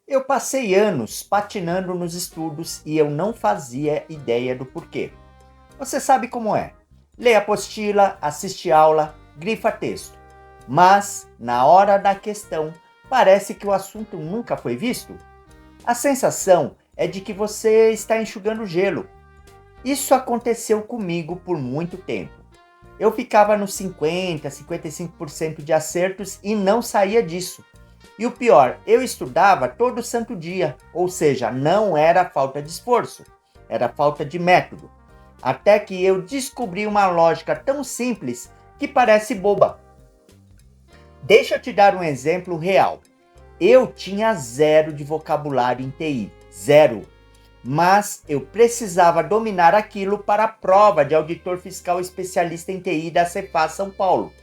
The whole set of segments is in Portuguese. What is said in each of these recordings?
Eu passei anos patinando nos estudos e eu não fazia ideia do porquê. Você sabe como é. Lê apostila, assiste aula, grifa texto. Mas, na hora da questão, parece que o assunto nunca foi visto. A sensação é de que você está enxugando gelo. Isso aconteceu comigo por muito tempo. Eu ficava nos 50, 55% de acertos e não saía disso. E o pior, eu estudava todo santo dia, ou seja, não era falta de esforço, era falta de método. Até que eu descobri uma lógica tão simples que parece boba. Deixa eu te dar um exemplo real. Eu tinha zero de vocabulário em TI, zero. Mas eu precisava dominar aquilo para a prova de auditor fiscal especialista em TI da Cepas São Paulo.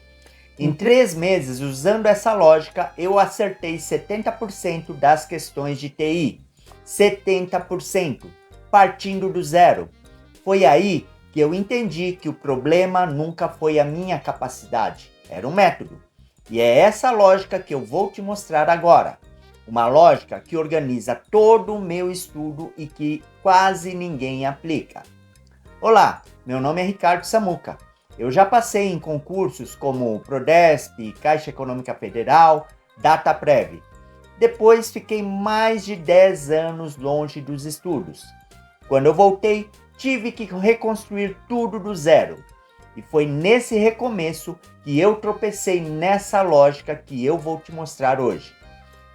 Em 3 meses, usando essa lógica, eu acertei 70% das questões de TI. 70%, partindo do zero. Foi aí que eu entendi que o problema nunca foi a minha capacidade, era um método. E é essa lógica que eu vou te mostrar agora. Uma lógica que organiza todo o meu estudo e que quase ninguém aplica. Olá, meu nome é Ricardo Samuca. Eu já passei em concursos como Prodesp, Caixa Econômica Federal, Dataprev. Depois fiquei mais de 10 anos longe dos estudos. Quando eu voltei, tive que reconstruir tudo do zero. E foi nesse recomeço que eu tropecei nessa lógica que eu vou te mostrar hoje.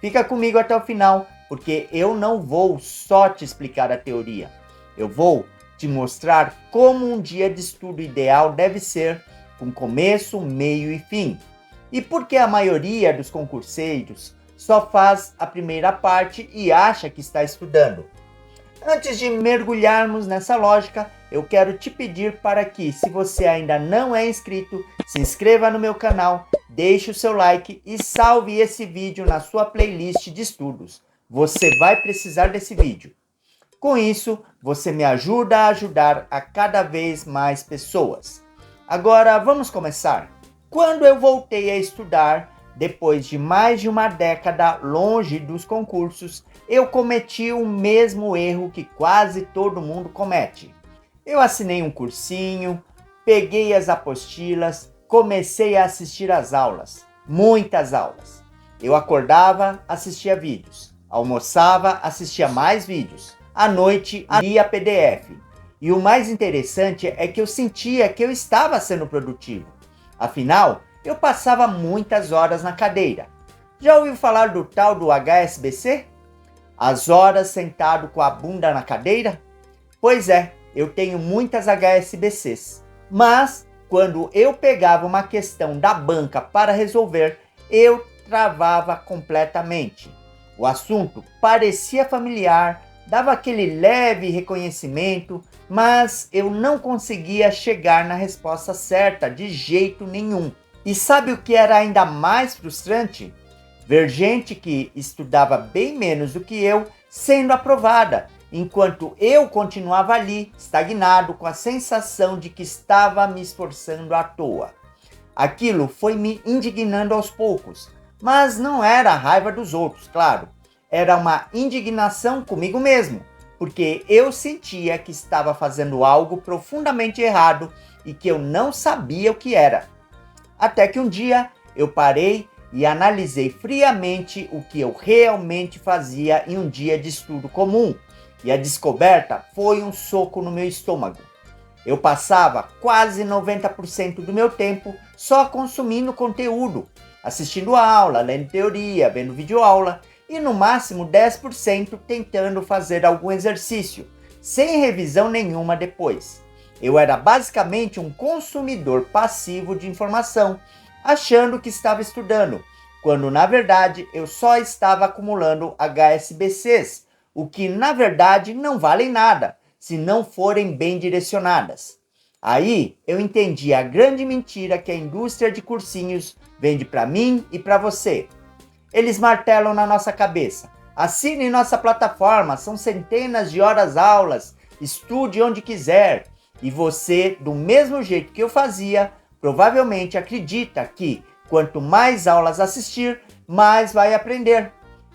Fica comigo até o final, porque eu não vou só te explicar a teoria. Eu vou te mostrar como um dia de estudo ideal deve ser, com começo, meio e fim. E por que a maioria dos concurseiros só faz a primeira parte e acha que está estudando. Antes de mergulharmos nessa lógica, eu quero te pedir para que, se você ainda não é inscrito, se inscreva no meu canal, deixe o seu like e salve esse vídeo na sua playlist de estudos. Você vai precisar desse vídeo. Com isso, você me ajuda a ajudar a cada vez mais pessoas. Agora, vamos começar. Quando eu voltei a estudar, depois de mais de uma década longe dos concursos, eu cometi o mesmo erro que quase todo mundo comete. Eu assinei um cursinho, peguei as apostilas, comecei a assistir às aulas, muitas aulas. Eu acordava, assistia vídeos, almoçava, assistia mais vídeos, à noite lia PDF. E o mais interessante é que eu sentia que eu estava sendo produtivo. Afinal, eu passava muitas horas na cadeira. Já ouviu falar do tal do HSBC? As horas sentado com a bunda na cadeira? Pois é, eu tenho muitas HSBCs. Mas, quando eu pegava uma questão da banca para resolver, eu travava completamente. O assunto parecia familiar, dava aquele leve reconhecimento, mas eu não conseguia chegar na resposta certa de jeito nenhum. E sabe o que era ainda mais frustrante? Ver gente que estudava bem menos do que eu sendo aprovada, enquanto eu continuava ali, estagnado, com a sensação de que estava me esforçando à toa. Aquilo foi me indignando aos poucos, mas não era a raiva dos outros, claro. Era uma indignação comigo mesmo, porque eu sentia que estava fazendo algo profundamente errado e que eu não sabia o que era. Até que um dia eu parei e analisei friamente o que eu realmente fazia em um dia de estudo comum. E a descoberta foi um soco no meu estômago. Eu passava quase 90% do meu tempo só consumindo conteúdo, assistindo aula, lendo teoria, vendo videoaula e no máximo 10% tentando fazer algum exercício, sem revisão nenhuma depois. Eu era basicamente um consumidor passivo de informação, achando que estava estudando, quando na verdade eu só estava acumulando HSBCs, o que na verdade não valem nada, se não forem bem direcionadas. Aí eu entendi a grande mentira que a indústria de cursinhos vende para mim e para você. Eles martelam na nossa cabeça: assine nossa plataforma, são centenas de horas aulas, estude onde quiser. E você, do mesmo jeito que eu fazia, provavelmente acredita que quanto mais aulas assistir, mais vai aprender.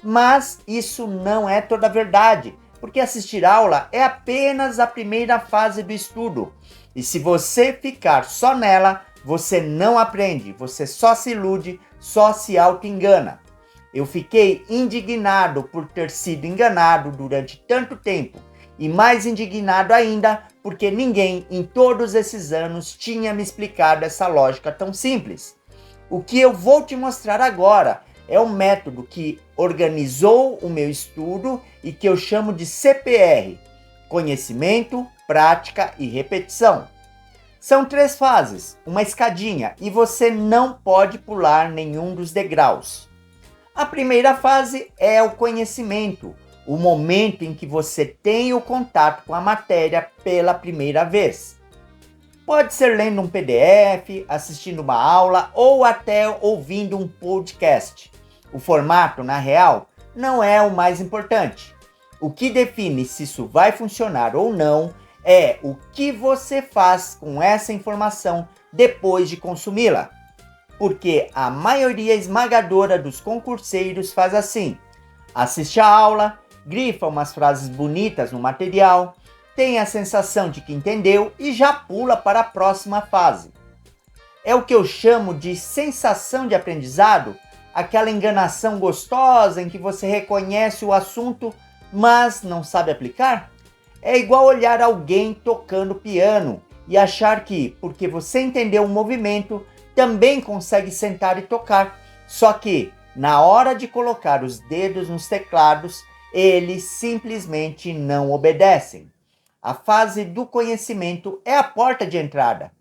Mas isso não é toda a verdade, porque assistir aula é apenas a primeira fase do estudo. E se você ficar só nela, você não aprende, você só se ilude, só se auto-engana. Eu fiquei indignado por ter sido enganado durante tanto tempo e mais indignado ainda porque ninguém em todos esses anos tinha me explicado essa lógica tão simples. O que eu vou te mostrar agora é um método que organizou o meu estudo e que eu chamo de CPR: conhecimento, prática e repetição. São 3 fases, uma escadinha, e você não pode pular nenhum dos degraus. A primeira fase é o conhecimento, o momento em que você tem o contato com a matéria pela primeira vez. Pode ser lendo um PDF, assistindo uma aula ou até ouvindo um podcast. O formato, na real, não é o mais importante. O que define se isso vai funcionar ou não é o que você faz com essa informação depois de consumi-la. Porque a maioria esmagadora dos concurseiros faz assim: assiste a aula, grifa umas frases bonitas no material, tem a sensação de que entendeu e já pula para a próxima fase. É o que eu chamo de sensação de aprendizado, aquela enganação gostosa em que você reconhece o assunto, mas não sabe aplicar. É igual olhar alguém tocando piano e achar que, porque você entendeu o movimento, também consegue sentar e tocar. Só que, na hora de colocar os dedos nos teclados, eles simplesmente não obedecem. A fase do conhecimento é a porta de entrada,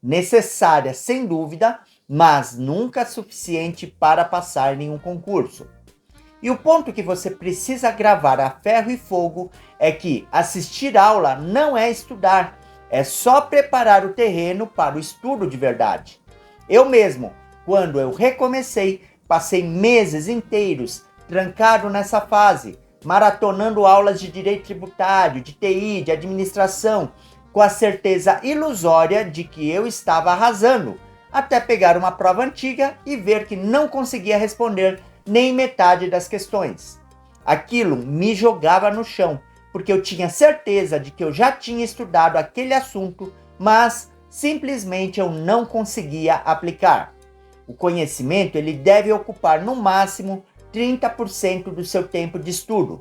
necessária sem dúvida, mas nunca suficiente para passar em um concurso. E o ponto que você precisa gravar a ferro e fogo é que assistir aula não é estudar, é só preparar o terreno para o estudo de verdade. Eu mesmo, quando eu recomecei, passei meses inteiros trancado nessa fase, maratonando aulas de direito tributário, de TI, de administração, com a certeza ilusória de que eu estava arrasando, até pegar uma prova antiga e ver que não conseguia responder nem metade das questões. Aquilo me jogava no chão, porque eu tinha certeza de que eu já tinha estudado aquele assunto, mas simplesmente eu não conseguia aplicar. O conhecimento ele deve ocupar no máximo 30% do seu tempo de estudo.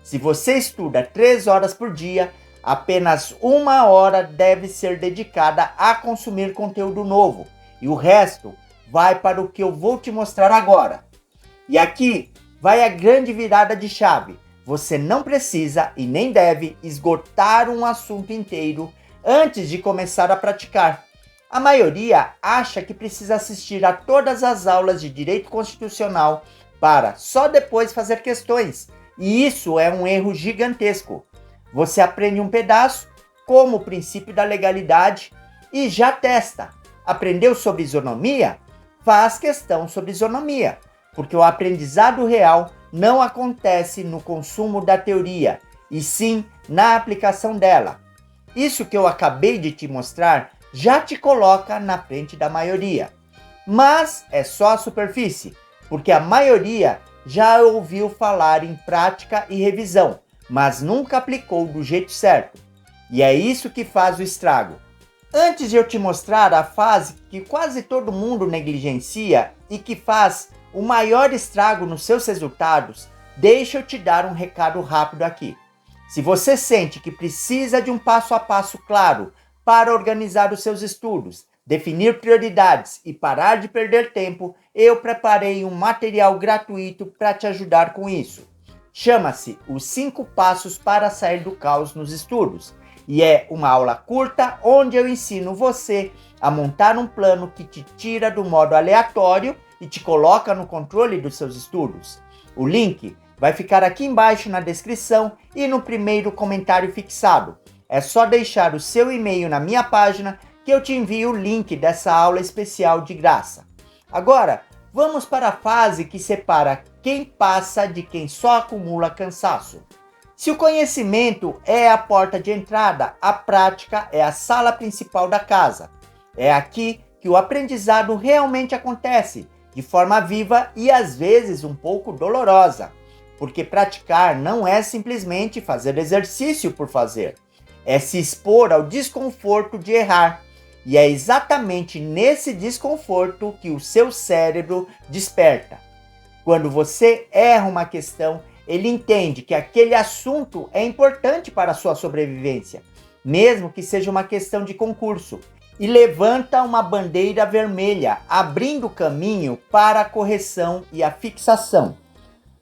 Se você estuda 3 horas por dia, apenas 1 hora deve ser dedicada a consumir conteúdo novo, e o resto vai para o que eu vou te mostrar agora. E aqui vai a grande virada de chave. Você não precisa e nem deve esgotar um assunto inteiro antes de começar a praticar. A maioria acha que precisa assistir a todas as aulas de direito constitucional para só depois fazer questões. E isso é um erro gigantesco. Você aprende um pedaço, como o princípio da legalidade, e já testa. Aprendeu sobre isonomia? Faz questão sobre isonomia, porque o aprendizado real não acontece no consumo da teoria, e sim na aplicação dela. Isso que eu acabei de te mostrar já te coloca na frente da maioria. Mas é só a superfície, porque a maioria já ouviu falar em prática e revisão, mas nunca aplicou do jeito certo. E é isso que faz o estrago. Antes de eu te mostrar a fase que quase todo mundo negligencia e que faz o maior estrago nos seus resultados, deixa eu te dar um recado rápido aqui. Se você sente que precisa de um passo a passo claro para organizar os seus estudos, definir prioridades e parar de perder tempo, eu preparei um material gratuito para te ajudar com isso. Chama-se Os 5 Passos para Sair do Caos nos Estudos. E é uma aula curta onde eu ensino você a montar um plano que te tira do modo aleatório e te coloca no controle dos seus estudos. O link vai ficar aqui embaixo na descrição e no primeiro comentário fixado. É só deixar o seu e-mail na minha página que eu te envio o link dessa aula especial de graça. Agora, vamos para a fase que separa quem passa de quem só acumula cansaço. Se o conhecimento é a porta de entrada, a prática é a sala principal da casa. É aqui que o aprendizado realmente acontece, de forma viva e às vezes um pouco dolorosa. porque praticar não é simplesmente fazer exercício por fazer, é se expor ao desconforto de errar. E é exatamente nesse desconforto que o seu cérebro desperta. Quando você erra uma questão, ele entende que aquele assunto é importante para a sua sobrevivência, mesmo que seja uma questão de concurso, e levanta uma bandeira vermelha, abrindo caminho para a correção e a fixação.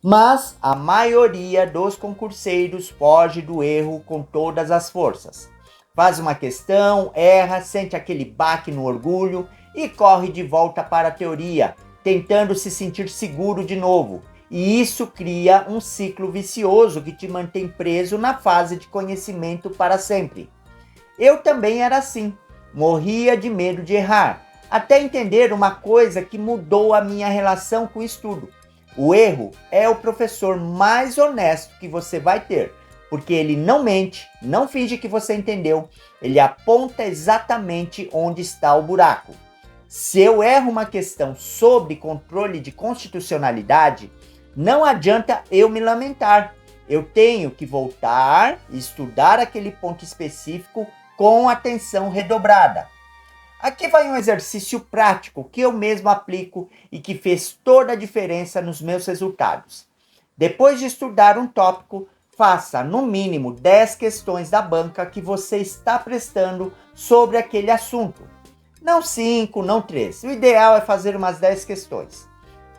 Mas a maioria dos concurseiros foge do erro com todas as forças. Faz uma questão, erra, sente aquele baque no orgulho e corre de volta para a teoria, tentando se sentir seguro de novo. E isso cria um ciclo vicioso que te mantém preso na fase de conhecimento para sempre. Eu também era assim, morria de medo de errar, até entender uma coisa que mudou a minha relação com o estudo. O erro é o professor mais honesto que você vai ter, porque ele não mente, não finge que você entendeu, ele aponta exatamente onde está o buraco. Se eu erro uma questão sobre controle de constitucionalidade, não adianta eu me lamentar. Eu tenho que voltar e estudar aquele ponto específico com atenção redobrada. Aqui vai um exercício prático que eu mesmo aplico e que fez toda a diferença nos meus resultados. Depois de estudar um tópico, faça no mínimo 10 questões da banca que você está prestando sobre aquele assunto. Não 5, não 3. O ideal é fazer umas 10 questões.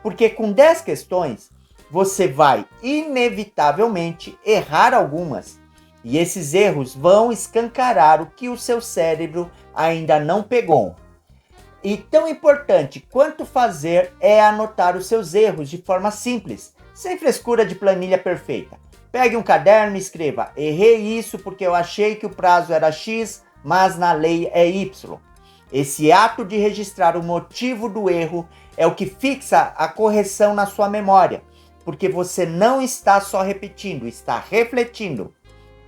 Porque com 10 questões, você vai inevitavelmente errar algumas. E esses erros vão escancarar o que o seu cérebro ainda não pegou. E tão importante quanto fazer é anotar os seus erros de forma simples, sem frescura de planilha perfeita. Pegue um caderno e escreva: errei isso porque eu achei que o prazo era X, mas na lei é Y. Esse ato de registrar o motivo do erro é o que fixa a correção na sua memória, porque você não está só repetindo, está refletindo.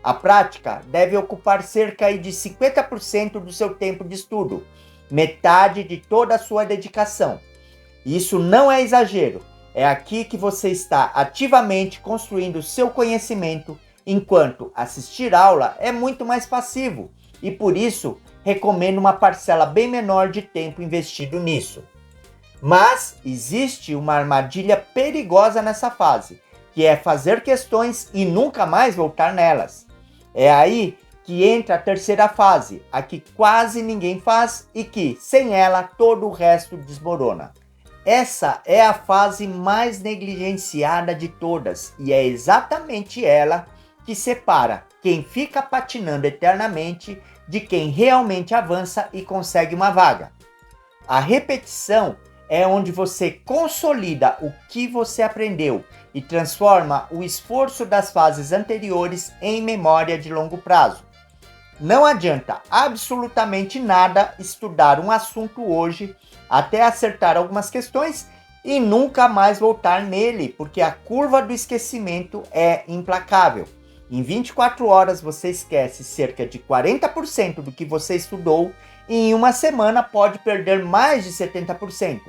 A prática deve ocupar cerca de 50% do seu tempo de estudo, metade de toda a sua dedicação. Isso não é exagero, é aqui que você está ativamente construindo o seu conhecimento, enquanto assistir aula é muito mais passivo, e por isso recomendo uma parcela bem menor de tempo investido nisso. Mas existe uma armadilha perigosa nessa fase, que é fazer questões e nunca mais voltar nelas. É aí que entra a terceira fase, a que quase ninguém faz e que, sem ela, todo o resto desmorona. Essa é a fase mais negligenciada de todas e é exatamente ela que separa quem fica patinando eternamente de quem realmente avança e consegue uma vaga. A repetição é onde você consolida o que você aprendeu e transforma o esforço das fases anteriores em memória de longo prazo. Não adianta absolutamente nada estudar um assunto hoje até acertar algumas questões e nunca mais voltar nele, porque a curva do esquecimento é implacável. Em 24 horas você esquece cerca de 40% do que você estudou e em uma semana pode perder mais de 70%.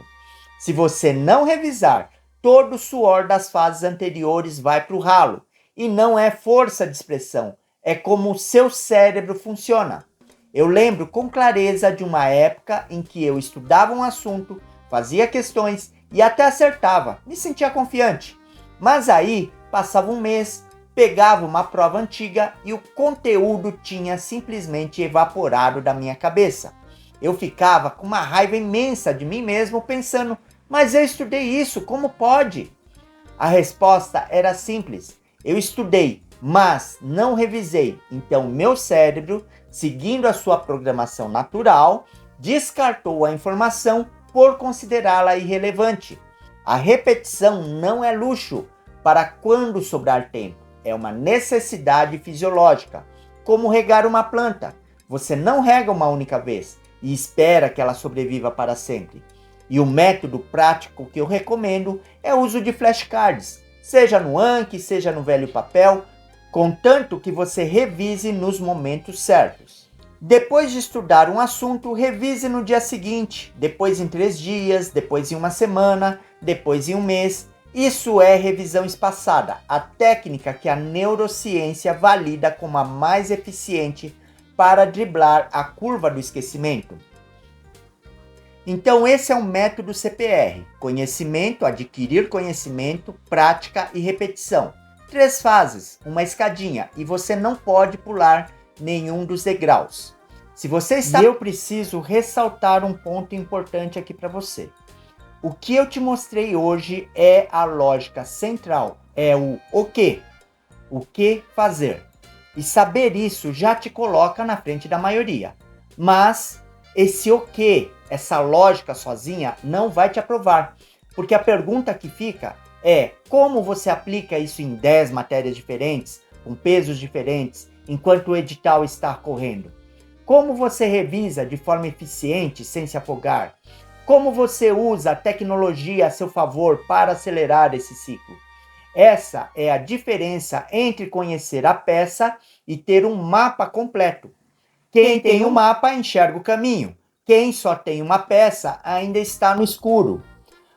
Se você não revisar, todo o suor das fases anteriores vai para o ralo. E não é força de expressão, é como o seu cérebro funciona. Eu lembro com clareza de uma época em que eu estudava um assunto, fazia questões e até acertava, me sentia confiante. Mas aí, passava um mês, pegava uma prova antiga e o conteúdo tinha simplesmente evaporado da minha cabeça. Eu ficava com uma raiva imensa de mim mesmo pensando: mas eu estudei isso, como pode? A resposta era simples: eu estudei, mas não revisei. Então meu cérebro, seguindo a sua programação natural, descartou a informação por considerá-la irrelevante. A repetição não é luxo para quando sobrar tempo, é uma necessidade fisiológica, como regar uma planta. Você não rega uma única vez e espera que ela sobreviva para sempre. E o método prático que eu recomendo é o uso de flashcards, seja no Anki, seja no velho papel, contanto que você revise nos momentos certos. Depois de estudar um assunto, revise no dia seguinte, depois em 3 dias, depois em uma semana, depois em um mês. Isso é revisão espaçada, a técnica que a neurociência valida como a mais eficiente para driblar a curva do esquecimento. Então esse é o método CPR: conhecimento, adquirir conhecimento, prática e repetição. 3 fases, uma escadinha, e você não pode pular nenhum dos degraus. Se você está... Eu preciso ressaltar um ponto importante aqui para você. O que eu te mostrei hoje é a lógica central, é o que fazer. E saber isso já te coloca na frente da maioria. Mas esse o que, essa lógica sozinha, não vai te aprovar. Porque a pergunta que fica é: como você aplica isso em 10 matérias diferentes, com pesos diferentes, enquanto o edital está correndo? Como você revisa de forma eficiente sem se afogar? Como você usa a tecnologia a seu favor para acelerar esse ciclo? Essa é a diferença entre conhecer a peça e ter um mapa completo. Quem tem um mapa enxerga o caminho. Quem só tem uma peça ainda está no escuro.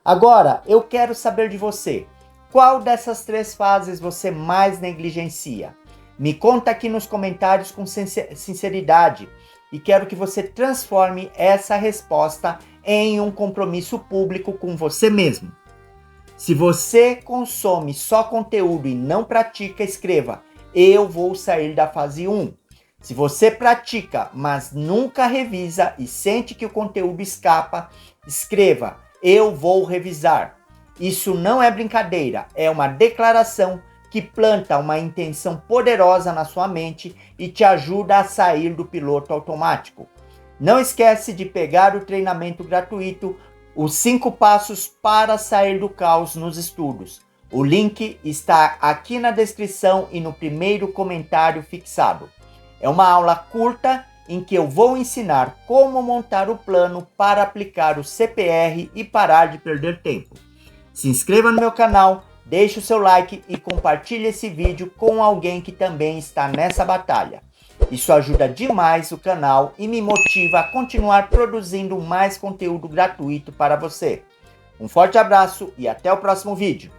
Agora, eu quero saber de você. Qual dessas 3 fases você mais negligencia? Me conta aqui nos comentários com sinceridade. E quero que você transforme essa resposta em um compromisso público com você mesmo. Se você consome só conteúdo e não pratica, escreva: eu vou sair da fase 1. Se você pratica, mas nunca revisa e sente que o conteúdo escapa, escreva: eu vou revisar. Isso não é brincadeira, é uma declaração que planta uma intenção poderosa na sua mente e te ajuda a sair do piloto automático. Não esquece de pegar o treinamento gratuito, os 5 passos para sair do caos nos estudos. O link está aqui na descrição e no primeiro comentário fixado. É uma aula curta em que eu vou ensinar como montar o plano para aplicar o CPR e parar de perder tempo. Se inscreva no meu canal, deixe o seu like e compartilhe esse vídeo com alguém que também está nessa batalha. Isso ajuda demais o canal e me motiva a continuar produzindo mais conteúdo gratuito para você. Um forte abraço e até o próximo vídeo.